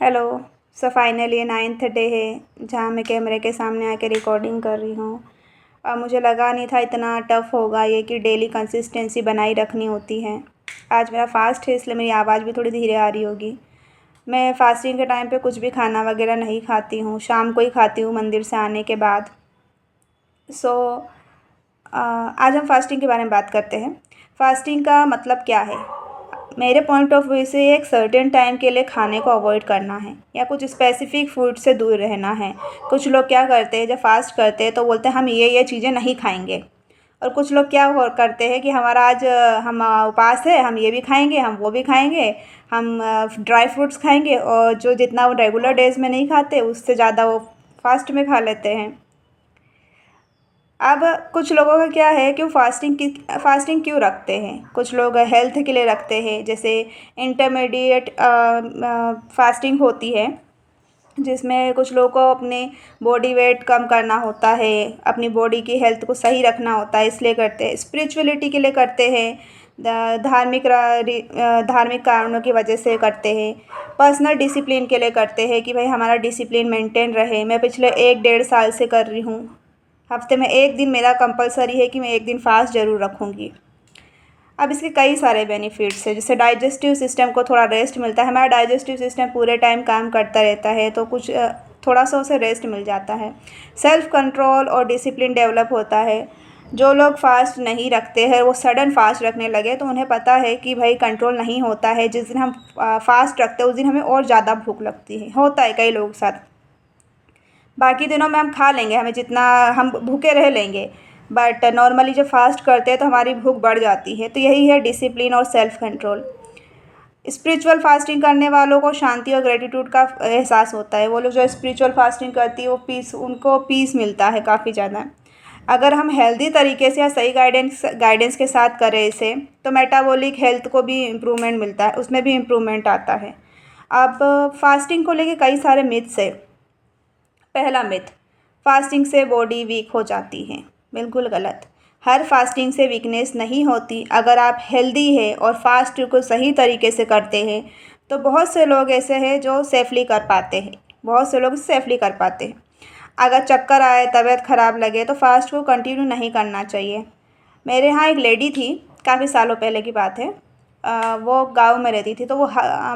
Hello. Finally 9th day है जहाँ मैं कैमरे के सामने आके रिकॉर्डिंग कर रही हूँ। और मुझे लगा नहीं था इतना टफ़ होगा ये कि डेली कंसिस्टेंसी बनाई रखनी होती है। आज मेरा फ़ास्ट है इसलिए मेरी आवाज़ भी थोड़ी धीरे आ रही होगी। मैं फ़ास्टिंग के टाइम पे कुछ भी खाना वगैरह नहीं खाती हूँ, शाम को ही खाती हूँ मंदिर से आने के बाद। सो आज हम फ़ास्टिंग के बारे में बात करते हैं। फ़ास्टिंग का मतलब क्या है? मेरे पॉइंट ऑफ व्यू से एक सर्टेन टाइम के लिए खाने को अवॉइड करना है या कुछ स्पेसिफिक फूड से दूर रहना है। कुछ लोग क्या करते हैं, जब फास्ट करते हैं तो बोलते हैं हम ये चीज़ें नहीं खाएंगे। और कुछ लोग क्या हो करते हैं कि हमारा आज हम उपवास है, हम ये भी खाएंगे, हम वो भी खाएंगे, हम ड्राई फ्रूट्स खाएंगे और जो जितना वो रेगुलर डेज में नहीं खाते उससे ज़्यादा वो फास्ट में खा लेते हैं। अब कुछ लोगों का क्या है कि वो फ़ास्टिंग क्यों रखते हैं? कुछ लोग हेल्थ के लिए रखते हैं, जैसे इंटरमीडिएट फ़ास्टिंग होती है, जिसमें कुछ लोगों को अपने बॉडी वेट कम करना होता है, अपनी बॉडी की हेल्थ को सही रखना होता है, इसलिए करते हैं। स्पिरिचुअलिटी के लिए करते हैं, धार्मिक कारणों की वजह से करते हैं। पर्सनल डिसिप्लिन के लिए करते हैं कि भाई हमारा डिसिप्लिन मेंटेन रहे। मैं पिछले 1 डेढ़ साल से कर रही हूँ। हफ्ते में एक दिन मेरा कंपलसरी है कि मैं एक दिन फास्ट ज़रूर रखूँगी। अब इसके कई सारे बेनिफिट्स हैं, जैसे डाइजेस्टिव सिस्टम को थोड़ा रेस्ट मिलता है। हमारा डाइजेस्टिव सिस्टम पूरे टाइम काम करता रहता है तो कुछ थोड़ा सा उसे रेस्ट मिल जाता है। सेल्फ कंट्रोल और डिसिप्लिन डेवलप होता है। जो लोग फास्ट नहीं रखते हैं वो सडन फास्ट रखने लगे तो उन्हें पता है कि भाई कंट्रोल नहीं होता है। जिस दिन हम फास्ट रखते हैं उस दिन हमें और ज़्यादा भूख लगती है, होता है कई लोगों के साथ। बाकी दिनों में हम खा लेंगे, हमें जितना हम भूखे रह लेंगे, बट नॉर्मली जब फास्ट करते हैं तो हमारी भूख बढ़ जाती है। तो यही है डिसिप्लिन और सेल्फ कंट्रोल। स्पिरिचुअल फास्टिंग करने वालों को शांति और ग्रेटिट्यूड का एहसास होता है। वो लोग जो स्पिरिचुअल फास्टिंग करती है वो उनको पीस मिलता है काफ़ी ज़्यादा। अगर हम हेल्दी तरीके से या सही गाइडेंस के साथ करें इसे, तो मेटाबॉलिक हेल्थ को भी इम्प्रूवमेंट मिलता है, उसमें भी इम्प्रूवमेंट आता है। अब फास्टिंग को लेके कई सारे मिथ्स है। पहला मिथ, फास्टिंग से बॉडी वीक हो जाती है। बिल्कुल गलत। हर फास्टिंग से वीकनेस नहीं होती। अगर आप हेल्दी है और फास्ट को सही तरीके से करते हैं तो बहुत से लोग ऐसे हैं जो सेफली कर पाते हैं, बहुत से लोग सेफली कर पाते हैं। अगर चक्कर आए, तबीयत ख़राब लगे तो फास्ट को कंटिन्यू नहीं करना चाहिए। मेरे यहाँ एक लेडी थी, काफ़ी सालों पहले की बात है। वो गांव में रहती थी तो वो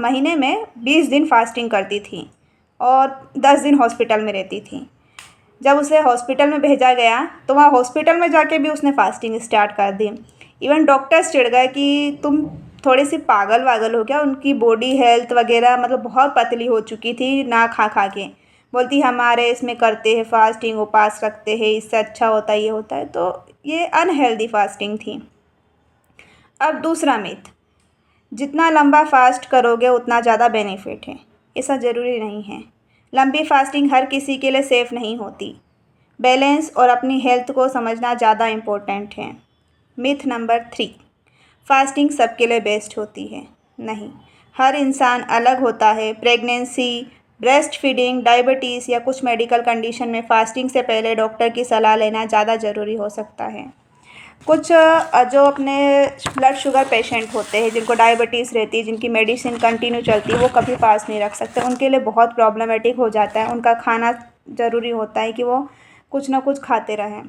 महीने में 20 दिन फास्टिंग करती थी और 10 दिन हॉस्पिटल में रहती थी। जब उसे हॉस्पिटल में भेजा गया तो वहाँ हॉस्पिटल में जाके भी उसने फास्टिंग स्टार्ट कर दी। इवन डॉक्टर्स चिढ़ गए कि तुम थोड़ी सी पागल वागल हो क्या। उनकी बॉडी हेल्थ वगैरह मतलब बहुत पतली हो चुकी थी ना खा खा के। बोलती हमारे इसमें करते हैं फास्टिंग, उपवास रखते हैं, इससे अच्छा होता है, ये होता है। तो ये अनहेल्दी फास्टिंग थी। अब दूसरा मिथ, जितना लंबा फास्ट करोगे उतना ज़्यादा बेनिफिट है। ऐसा ज़रूरी नहीं है। लंबी फास्टिंग हर किसी के लिए सेफ़ नहीं होती। बैलेंस और अपनी हेल्थ को समझना ज़्यादा इम्पोर्टेंट है। मिथ नंबर 3, फास्टिंग सबके लिए बेस्ट होती है। नहीं, हर इंसान अलग होता है। प्रेगनेंसी, ब्रेस्ट फीडिंग, डायबिटीज़ या कुछ मेडिकल कंडीशन में फास्टिंग से पहले डॉक्टर की सलाह लेना ज़्यादा ज़रूरी हो सकता है। कुछ जो अपने ब्लड शुगर पेशेंट होते हैं, जिनको डायबिटीज़ रहती है, जिनकी मेडिसिन कंटिन्यू चलती है, वो कभी फास्ट नहीं रख सकते। उनके लिए बहुत प्रॉब्लमेटिक हो जाता है। उनका खाना ज़रूरी होता है कि वो कुछ ना कुछ खाते रहें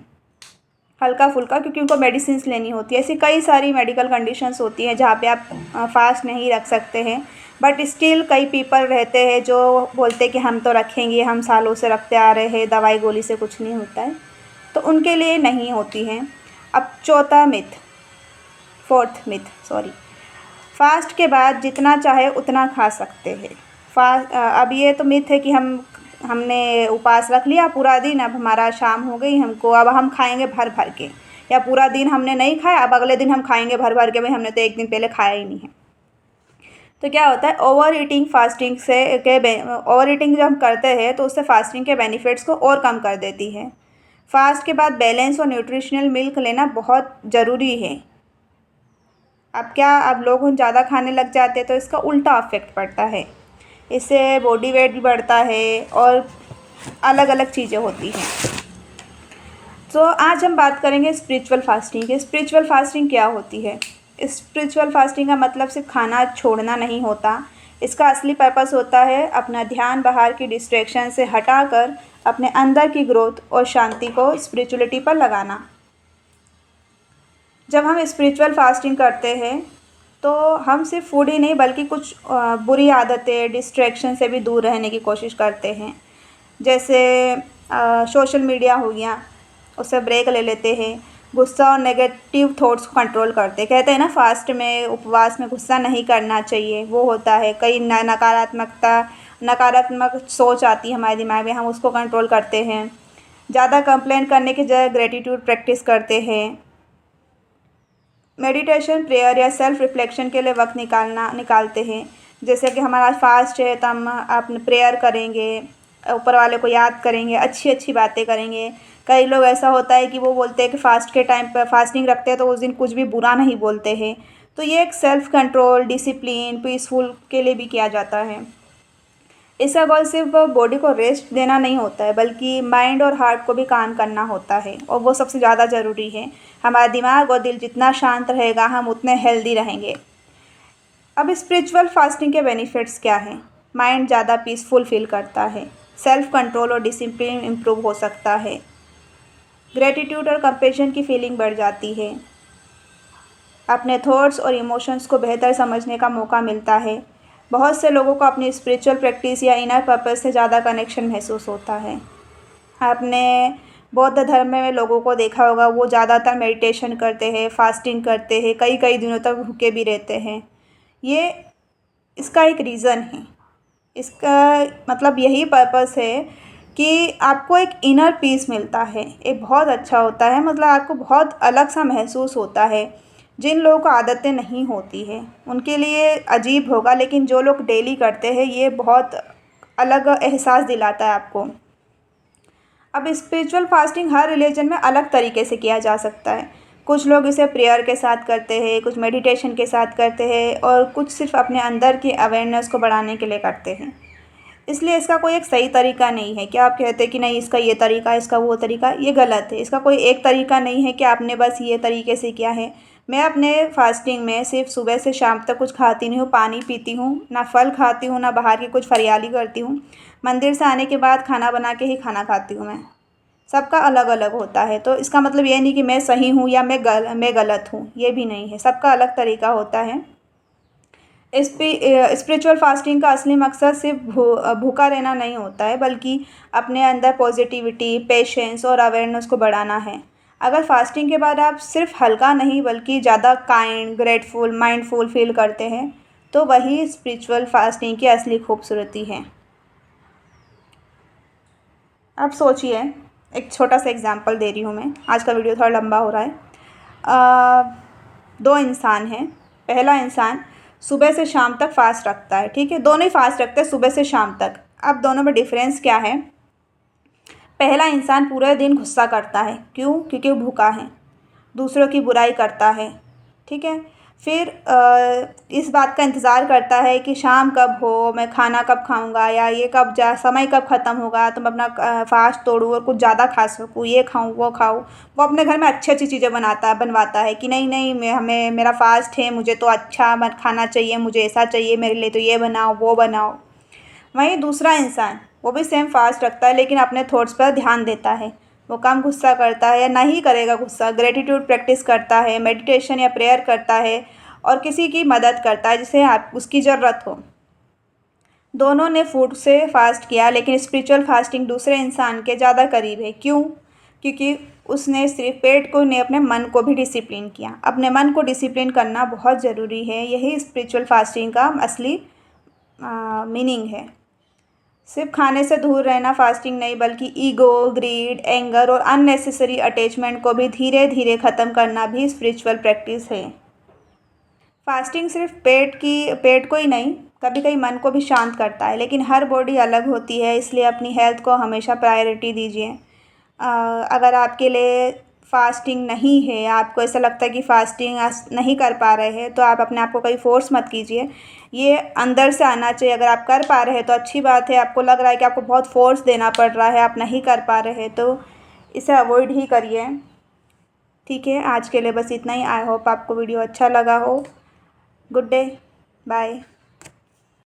हल्का फुल्का, क्योंकि उनको मेडिसिन्स लेनी होती है। ऐसी कई सारी मेडिकल कंडीशंस होती हैं जहाँ पे आप फास्ट नहीं रख सकते हैं, बट स्टिल कई पीपल रहते हैं जो बोलते हैं कि हम तो रखेंगे, हम सालों से रखते आ रहे हैं, दवाई गोली से कुछ नहीं होता है। तो उनके लिए नहीं होती हैं। अब फोर्थ मिथ सॉरी, फास्ट के बाद जितना चाहे उतना खा सकते हैं। अब ये तो मिथ है कि हमने उपवास रख लिया पूरा दिन, अब हमारा शाम हो गई, हमको अब हम खाएंगे भर भर के, या पूरा दिन हमने नहीं खाया अब अगले दिन हम खाएंगे भर भर के। भाई हमने तो एक दिन पहले खाया ही नहीं है। तो क्या होता है, ओवर ईटिंग ओवर ईटिंग जब हम करते हैं तो उससे फास्टिंग के बेनिफिट्स को और कम कर देती है। फास्ट के बाद बैलेंस और न्यूट्रिशनल मिल्क लेना बहुत ज़रूरी है। अब लोग ज़्यादा खाने लग जाते हैं तो इसका उल्टा इफेक्ट पड़ता है। इससे बॉडी वेट भी बढ़ता है और अलग अलग चीज़ें होती हैं। तो आज हम बात करेंगे स्पिरिचुअल फास्टिंग की। स्पिरिचुअल फास्टिंग क्या होती है? स्पिरिचुअल फास्टिंग का मतलब सिर्फ खाना छोड़ना नहीं होता। इसका असली पर्पस होता है अपना ध्यान बाहर की डिस्ट्रैक्शन से हटाकर अपने अंदर की ग्रोथ और शांति को स्पिरिचुअलिटी पर लगाना। जब हम स्पिरिचुअल फास्टिंग करते हैं तो हम सिर्फ फूड ही नहीं बल्कि कुछ बुरी आदतें डिस्ट्रैक्शन से भी दूर रहने की कोशिश करते हैं। जैसे सोशल मीडिया हो गया, उससे ब्रेक ले लेते हैं। गुस्सा और नेगेटिव थॉट्स को कंट्रोल करते हैं। कहते हैं ना, फास्ट में उपवास में गुस्सा नहीं करना चाहिए, वो होता है। कई नकारात्मक सोच आती है हमारे दिमाग में, हम उसको कंट्रोल करते हैं। ज़्यादा कंप्लेन करने की जगह ग्रेटिट्यूड प्रैक्टिस करते हैं। मेडिटेशन, प्रेयर या सेल्फ रिफ्लेक्शन के लिए वक्त निकालते हैं। जैसे कि हमारा फास्ट है तो हम अपने प्रेयर करेंगे, ऊपर वाले को याद करेंगे, अच्छी अच्छी बातें करेंगे। कई लोग ऐसा होता है कि वो बोलते हैं कि फास्ट के टाइम पर फास्टिंग रखते हैं तो उस दिन कुछ भी बुरा नहीं बोलते हैं। तो ये एक सेल्फ कंट्रोल, डिसिप्लिन, पीसफुल के लिए भी किया जाता है। इसका गोल सिर्फ बॉडी को रेस्ट देना नहीं होता है बल्कि माइंड और हार्ट को भी काम करना होता है, और वो सबसे ज़्यादा ज़रूरी है। हमारा दिमाग और दिल जितना शांत रहेगा हम उतने हेल्दी रहेंगे। अब स्पिरिचुअल फास्टिंग के बेनिफिट्स क्या हैं? माइंड ज़्यादा पीसफुल फील करता है, सेल्फ कंट्रोल और डिसिप्लिन इम्प्रूव हो सकता है, ग्रेटिट्यूड और कंपैशन की फीलिंग बढ़ जाती है, अपने थॉट्स और इमोशंस को बेहतर समझने का मौका मिलता है। बहुत से लोगों को अपनी स्पिरिचुअल प्रैक्टिस या इनर पर्पस से ज़्यादा कनेक्शन महसूस होता है। आपने बौद्ध धर्म में लोगों को देखा होगा, वो ज़्यादातर मेडिटेशन करते हैं, फास्टिंग करते हैं, कई कई दिनों तक भूखे भी रहते हैं। ये इसका एक रीज़न है। इसका मतलब यही पर्पस है कि आपको एक इनर पीस मिलता है, एक बहुत अच्छा होता है, मतलब आपको बहुत अलग सा महसूस होता है। जिन लोगों को आदतें नहीं होती है उनके लिए अजीब होगा, लेकिन जो लोग डेली करते हैं ये बहुत अलग एहसास दिलाता है आपको। अब स्पिरिचुअल फास्टिंग हर रिलीजन में अलग तरीके से किया जा सकता है। कुछ लोग इसे प्रेयर के साथ करते हैं, कुछ मेडिटेशन के साथ करते हैं, और कुछ सिर्फ अपने अंदर की अवेयरनेस को बढ़ाने के लिए करते हैं। इसलिए इसका कोई एक सही तरीका नहीं है कि आप कहते हैं कि नहीं इसका ये तरीका, इसका वो तरीका, ये गलत है। इसका कोई एक तरीका नहीं है कि आपने बस ये तरीके से किया है। मैं अपने फास्टिंग में सिर्फ सुबह से शाम तक कुछ खाती नहीं हूँ, पानी पीती हूँ, ना फल खाती हूँ, ना बाहर की कुछ फरियाली करती हूँ। मंदिर से आने के बाद खाना बना के ही खाना खाती हूँ मैं। सबका अलग अलग होता है, तो इसका मतलब ये नहीं कि मैं सही हूँ या मैं गलत हूँ, ये भी नहीं है। सबका अलग तरीका होता है। स्पिरिचुअल फास्टिंग का असली मकसद सिर्फ भूखा रहना नहीं होता है बल्कि अपने अंदर पॉजिटिविटी, पेशेंस और अवेयरनेस को बढ़ाना है। अगर फास्टिंग के बाद आप सिर्फ हल्का नहीं बल्कि ज़्यादा काइंड, ग्रेटफुल, माइंडफुल फील करते हैं तो वही स्पिरिचुअल फास्टिंग की असली खूबसूरती है। अब सोचिए, एक छोटा सा एग्जांपल दे रही हूँ मैं, आज का वीडियो थोड़ा लंबा हो रहा है। दो इंसान हैं। पहला इंसान सुबह से शाम तक फास्ट रखता है, ठीक है, दोनों ही फास्ट रखते हैं सुबह से शाम तक। अब दोनों में डिफरेंस क्या है? पहला इंसान पूरे दिन गुस्सा करता है, क्यों? क्योंकि वो भूखा है, दूसरों की बुराई करता है, ठीक है। फिर इस बात का इंतज़ार करता है कि शाम कब हो, मैं खाना कब खाऊंगा, या ये कब समय कब ख़त्म होगा तो मैं अपना फास्ट तोड़ूँ और कुछ ज़्यादा खा सकूँ, ये खाऊँ वो खाऊँ। वो अपने घर में अच्छी अच्छी चीज़ें बनवाता है कि नहीं नहीं, मेरा फास्ट है, मुझे तो अच्छा खाना चाहिए, मुझे ऐसा चाहिए, मेरे लिए तो ये बनाओ वो बनाओ। वहीं दूसरा इंसान, वो भी सेम फास्ट रखता है लेकिन अपने थॉट्स पर ध्यान देता है। वो कम गुस्सा करता है या नहीं करेगा गुस्सा, ग्रेटिट्यूड प्रैक्टिस करता है, मेडिटेशन या प्रेयर करता है, और किसी की मदद करता है जिसे आप उसकी ज़रूरत हो। दोनों ने फूड से फास्ट किया लेकिन स्पिरिचुअल फास्टिंग दूसरे इंसान के ज़्यादा करीब है। क्यों? क्योंकि उसने सिर्फ पेट को नहीं, अपने मन को भी डिसिप्लिन किया। अपने मन को डिसिप्लिन करना बहुत ज़रूरी है, यही स्पिरिचुअल फास्टिंग का असली मीनिंग है। सिर्फ खाने से दूर रहना फास्टिंग नहीं बल्कि ईगो, ग्रीड, एंगर और अननेसेसरी अटैचमेंट को भी धीरे धीरे ख़त्म करना भी स्पिरिचुअल प्रैक्टिस है। फास्टिंग सिर्फ पेट को ही नहीं, कभी कभी मन को भी शांत करता है, लेकिन हर बॉडी अलग होती है, इसलिए अपनी हेल्थ को हमेशा प्रायोरिटी दीजिए। अगर आपके लिए फास्टिंग नहीं है, आपको ऐसा लगता है कि फास्टिंग नहीं कर पा रहे हैं, तो आप अपने आप को कहीं फोर्स मत कीजिए। ये अंदर से आना चाहिए। अगर आप कर पा रहे हैं तो अच्छी बात है, आपको लग रहा है कि आपको बहुत फोर्स देना पड़ रहा है, आप नहीं कर पा रहे हैं, तो इसे अवॉइड ही करिए, ठीक है। आज के लिए बस इतना ही। आई होप आपको वीडियो अच्छा लगा हो। Good day, bye.